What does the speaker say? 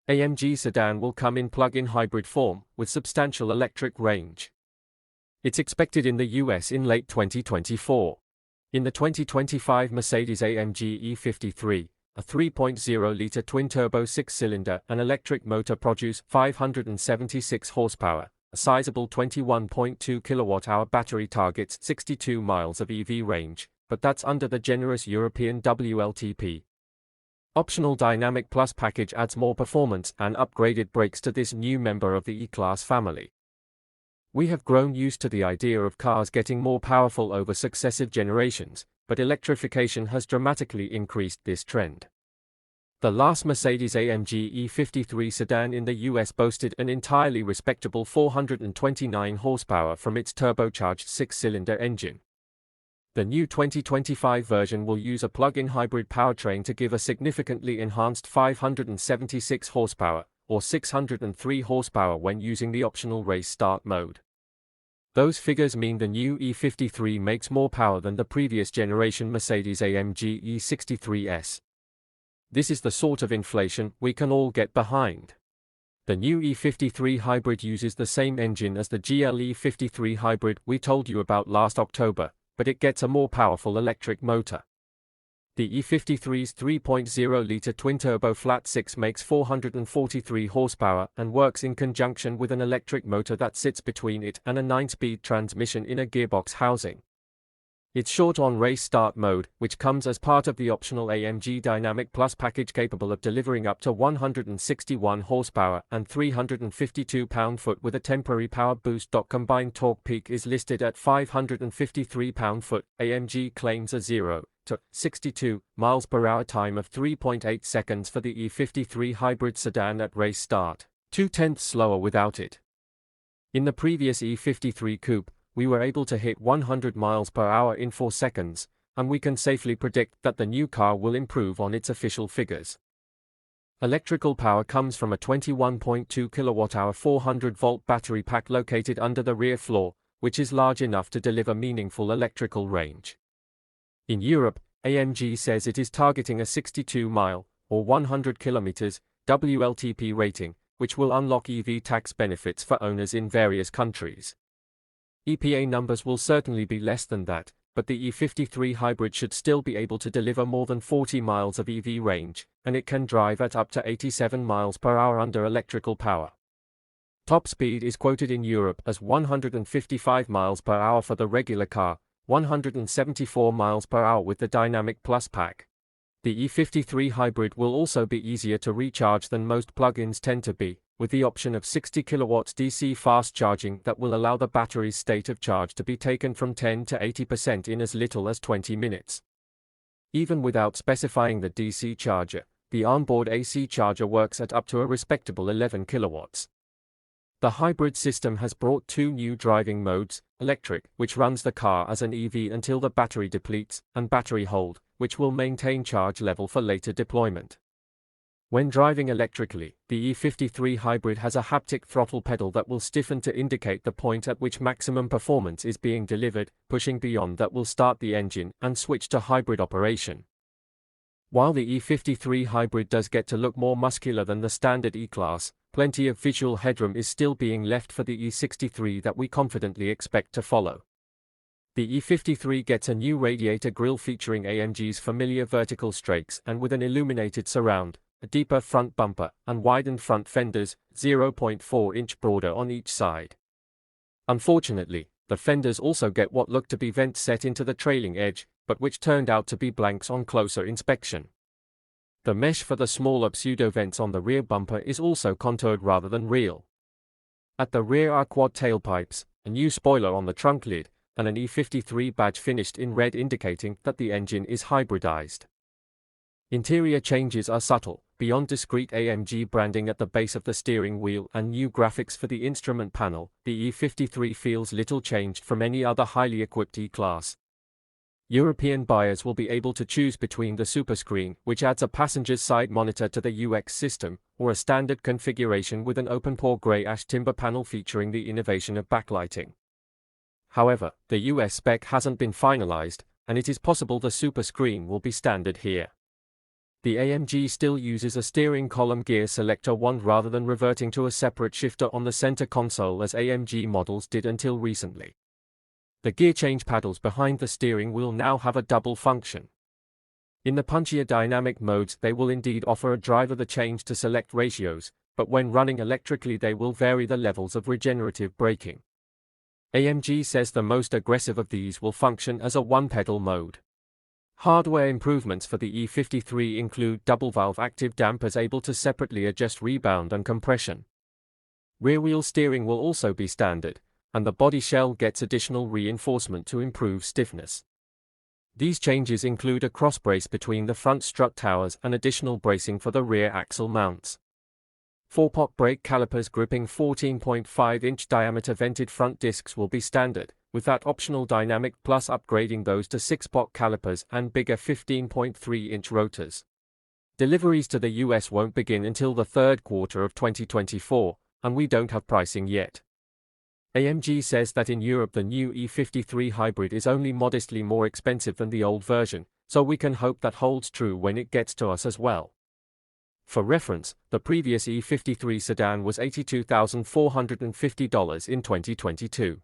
AMG sedan will come in plug-in hybrid form, with substantial electric range. It's expected in the US in late 2024. In the 2025 Mercedes-AMG E53, a 3.0-litre twin-turbo six-cylinder and electric motor produce 576 horsepower. A sizable 21.2 kWh battery targets 62 miles of EV range, but that's under the generous European WLTP. Optional Dynamic Plus package adds more performance and upgraded brakes to this new member of the E-Class family. We have grown used to the idea of cars getting more powerful over successive generations, but electrification has dramatically increased this trend. The last Mercedes-AMG E53 sedan in the US boasted an entirely respectable 429 horsepower from its turbocharged six-cylinder engine. The new 2025 version will use a plug-in hybrid powertrain to give a significantly enhanced 576 horsepower, or 603 horsepower when using the optional race start mode. Those figures mean the new E53 makes more power than the previous generation Mercedes-AMG E63s. This is the sort of inflation we can all get behind. The new E53 hybrid uses the same engine as the GL E53 hybrid we told you about last October, but it gets a more powerful electric motor. The E53's 3.0-litre twin-turbo flat-six makes 443 horsepower and works in conjunction with an electric motor that sits between it and a 9-speed transmission in a gearbox housing. It's short on race start mode, which comes as part of the optional AMG Dynamic Plus package capable of delivering up to 161 horsepower and 352 pound-foot with a temporary power boost. Combined torque peak is listed at 553 pound-foot. AMG claims a 0 to 62 miles per hour time of 3.8 seconds for the E53 hybrid sedan at race start, 0.2 slower without it. In the previous E53 coupe, we were able to hit 100 miles per hour in 4 seconds, and we can safely predict that the new car will improve on its official figures. Electrical power comes from a 21.2 kWh 400-volt battery pack located under the rear floor, which is large enough to deliver meaningful electrical range. In Europe, AMG says it is targeting a 62-mile, or 100 km, WLTP rating, which will unlock EV tax benefits for owners in various countries. EPA numbers will certainly be less than that, but the E53 hybrid should still be able to deliver more than 40 miles of EV range, and it can drive at up to 87 miles per hour under electrical power. Top speed is quoted in Europe as 155 miles per hour for the regular car, 174 miles per hour with the Dynamic Plus pack. The E53 hybrid will also be easier to recharge than most plug-ins tend to be, with the option of 60 kilowatts DC fast charging that will allow the battery's state of charge to be taken from 10 to 80% in as little as 20 minutes. Even without specifying the DC charger, the onboard AC charger works at up to a respectable 11 kilowatts. The hybrid system has brought 2 new driving modes, electric, which runs the car as an EV until the battery depletes, and battery hold, which will maintain charge level for later deployment. When driving electrically, the E53 hybrid has a haptic throttle pedal that will stiffen to indicate the point at which maximum performance is being delivered. Pushing beyond that will start the engine and switch to hybrid operation. While the E53 hybrid does get to look more muscular than the standard E-Class, plenty of visual headroom is still being left for the E63 that we confidently expect to follow. The E53 gets a new radiator grille featuring AMG's familiar vertical strakes and with an illuminated surround, a deeper front bumper, and widened front fenders, 0.4-inch broader on each side. Unfortunately, the fenders also get what look to be vents set into the trailing edge, but which turned out to be blanks on closer inspection. The mesh for the smaller pseudo-vents on the rear bumper is also contoured rather than real. At the rear are quad tailpipes, a new spoiler on the trunk lid, and an E53 badge finished in red indicating that the engine is hybridized. Interior changes are subtle, beyond discreet AMG branding at the base of the steering wheel and new graphics for the instrument panel. The E53 feels little changed from any other highly equipped E-Class. European buyers will be able to choose between the Superscreen, which adds a passenger's side monitor to the UX system, or a standard configuration with an open-pore grey ash timber panel featuring the innovation of backlighting. However, the US spec hasn't been finalized, and it is possible the Superscreen will be standard here. The AMG still uses a steering column gear selector wand rather than reverting to a separate shifter on the center console as AMG models did until recently. The gear change paddles behind the steering wheel now have a double function. In the punchier dynamic modes, they will indeed offer a driver the change to select ratios, but when running electrically they will vary the levels of regenerative braking. AMG says the most aggressive of these will function as a one-pedal mode. Hardware improvements for the E53 include double-valve active dampers able to separately adjust rebound and compression. Rear-wheel steering will also be standard, and the body shell gets additional reinforcement to improve stiffness. These changes include a cross-brace between the front strut towers and additional bracing for the rear axle mounts. 4-pot brake calipers gripping 14.5-inch diameter vented front discs will be standard, with that optional Dynamic Plus upgrading those to 6-pot calipers and bigger 15.3-inch rotors. Deliveries to the US won't begin until the third quarter of 2024, and we don't have pricing yet. AMG says that in Europe the new E53 hybrid is only modestly more expensive than the old version, so we can hope that holds true when it gets to us as well. For reference, the previous E53 sedan was $82,450 in 2022.